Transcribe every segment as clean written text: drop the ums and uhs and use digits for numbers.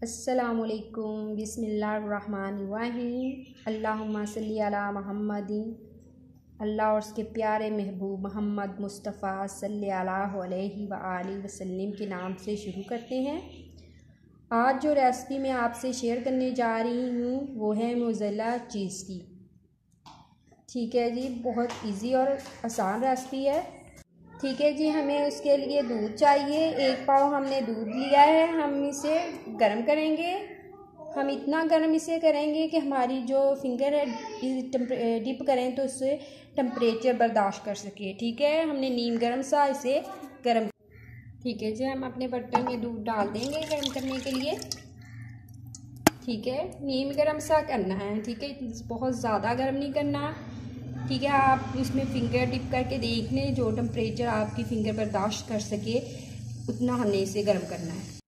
अस्सलामुअलैकुम बिस्मिल्लाहिर्रहमानिर्रहीम अल्लाहुम्मा सल्ली अला मुहम्मदिन। अल्लाह और उसके प्यारे महबूब मोहम्मद मुस्तफ़ा सल्लल्लाहु अलैहि व आलिहि वसल्लम के नाम से शुरू करते हैं। आज जो रेसिपी मैं आपसे शेयर करने जा रही हूँ वो है मोज़रेला चीज़ की। ठीक है जी, बहुत इजी और आसान रेसिपी है। ठीक है जी, हमें उसके लिए दूध चाहिए। 1 पाव हमने दूध लिया है। हम इसे गर्म करेंगे। हम इतना गर्म इसे करेंगे कि हमारी जो फिंगर है डिप करें तो उससे टेम्परेचर बर्दाश्त कर सके। ठीक है, हमने नीम गर्म सा इसे गर्म। ठीक है जी, हम अपने बर्तन में दूध डाल देंगे गर्म करने के लिए। ठीक है, नीम गर्म सा करना है। ठीक है, बहुत ज़्यादा गर्म नहीं करना। ठीक है, आप इसमें फिंगर डिप करके देख लें, जो टेम्परेचर आपकी फिंगर बर्दाश्त कर सके उतना हमने इसे गर्म करना है।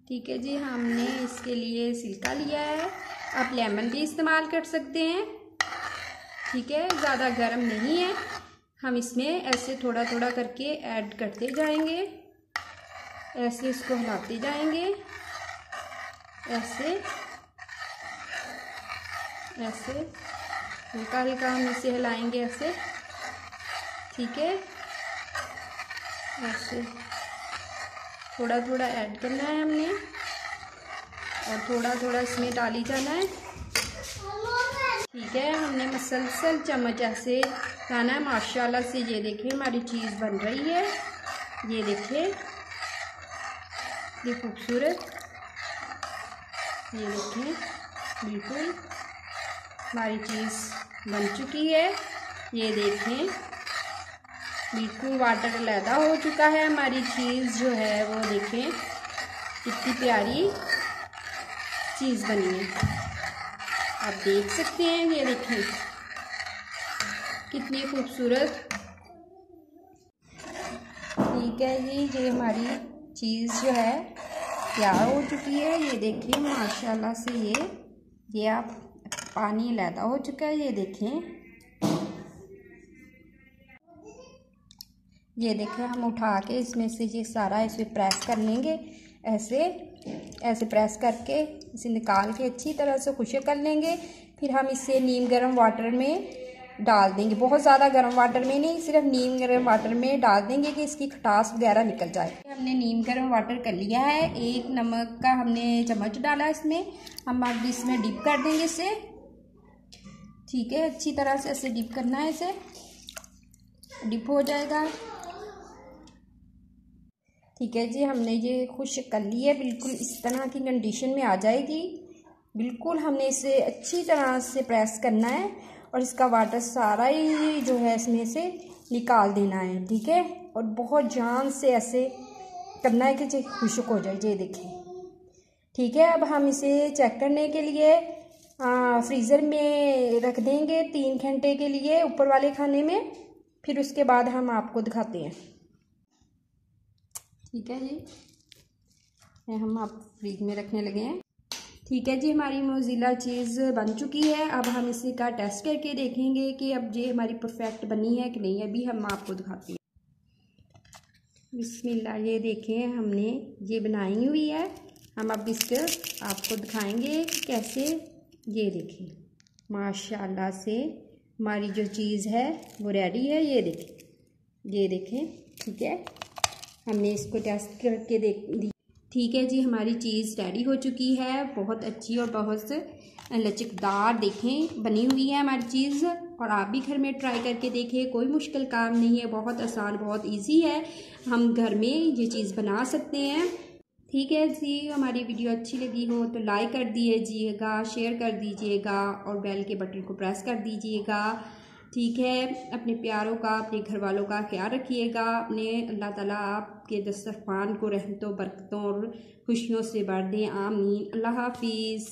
ठीक है जी, हमने इसके लिए सिरका लिया है। आप लेमन भी इस्तेमाल कर सकते हैं। ठीक है, ज़्यादा गर्म नहीं है। हम इसमें ऐसे थोड़ा थोड़ा करके ऐड करते जाएंगे। ऐसे इसको हिलाते जाएंगे, ऐसे ऐसे हल्का हल्का हम इसे हिलाएंगे ऐसे। ठीक है, ऐसे थोड़ा थोड़ा ऐड करना है हमने और थोड़ा थोड़ा इसमें डाली जाना है। ठीक है, हमने मसलसल चम्मच ऐसे लाना है। माशाल्लाह से ये देखें हमारी चीज़ बन रही है। ये देखें, ये खूबसूरत, ये देखें बिल्कुल हमारी चीज़ बन चुकी है। ये देखें बिल्कुल वाटर अलहदा हो चुका है। हमारी चीज़ जो है वो देखें कितनी प्यारी चीज़ बनी है, आप देख सकते हैं। ये देखें कितनी खूबसूरत। ठीक है जी, ये हमारी चीज़ जो है तैयार हो चुकी है। ये देखिए माशाल्लाह से ये आप पानी अलहदा हो चुका है। ये देखें, ये देखें हम उठा के इसमें से ये सारा इसे प्रेस कर लेंगे। ऐसे ऐसे प्रेस करके इसे निकाल के अच्छी तरह से खुश्क कर लेंगे। फिर हम इसे नीम गर्म वाटर में डाल देंगे। बहुत ज़्यादा गर्म वाटर में नहीं, सिर्फ नीम गर्म वाटर में डाल देंगे कि इसकी खटास वगैरह निकल जाए। हमने नीम गर्म वाटर कर लिया है। 1 नमक का हमने चम्मच डाला इसमें। हम अब इसमें डिप कर देंगे इसे। ठीक है, अच्छी तरह से ऐसे डिप करना है, इसे डिप हो जाएगा। ठीक है जी, हमने ये खुश्क कर ली है। बिल्कुल इस तरह की कंडीशन में आ जाएगी। बिल्कुल हमने इसे अच्छी तरह से प्रेस करना है और इसका वाटर सारा ही जो है इसमें से निकाल देना है। ठीक है, और बहुत जान से ऐसे करना है कि ये खुश्क हो जाए। ये देखें। ठीक है, अब हम इसे चेक करने के लिए फ्रीज़र में रख देंगे 3 घंटे के लिए ऊपर वाले खाने में। फिर उसके बाद हम आपको दिखाते हैं। ठीक है जी, हम आप फ्रिज में रखने लगे हैं। ठीक है जी, हमारी मोज़रेला चीज़ बन चुकी है। अब हम इसे का टेस्ट करके देखेंगे कि अब ये हमारी परफेक्ट बनी है कि नहीं। अभी हम आपको दिखाते हैं। बिस्मिल्लाह, ये देखें हमने ये बनाई हुई है। हम अब इसको आपको दिखाएंगे कैसे। ये देखें माशाल्लाह से हमारी जो चीज़ है वो रेडी है। ये देखें। ठीक है, हमने इसको टेस्ट करके देख दी। ठीक है जी, हमारी चीज़ रेडी हो चुकी है। बहुत अच्छी और बहुत लचकदार देखें बनी हुई है हमारी चीज़। और आप भी घर में ट्राई करके देखें, कोई मुश्किल काम नहीं है, बहुत आसान बहुत इजी है। हम घर में ये चीज़ बना सकते हैं। ठीक है जी, हमारी वीडियो अच्छी लगी हो तो लाइक कर दीजिएगा, शेयर कर दीजिएगा और बेल के बटन को प्रेस कर दीजिएगा। ठीक है, अपने प्यारों का, अपने घर वालों का ख्याल रखिएगा। अपने अल्लाह ताला आपके दस्तरखान को रहमतों, बरकतों और खुशियों से भर दें। आमीन। अल्लाह हाफिज़।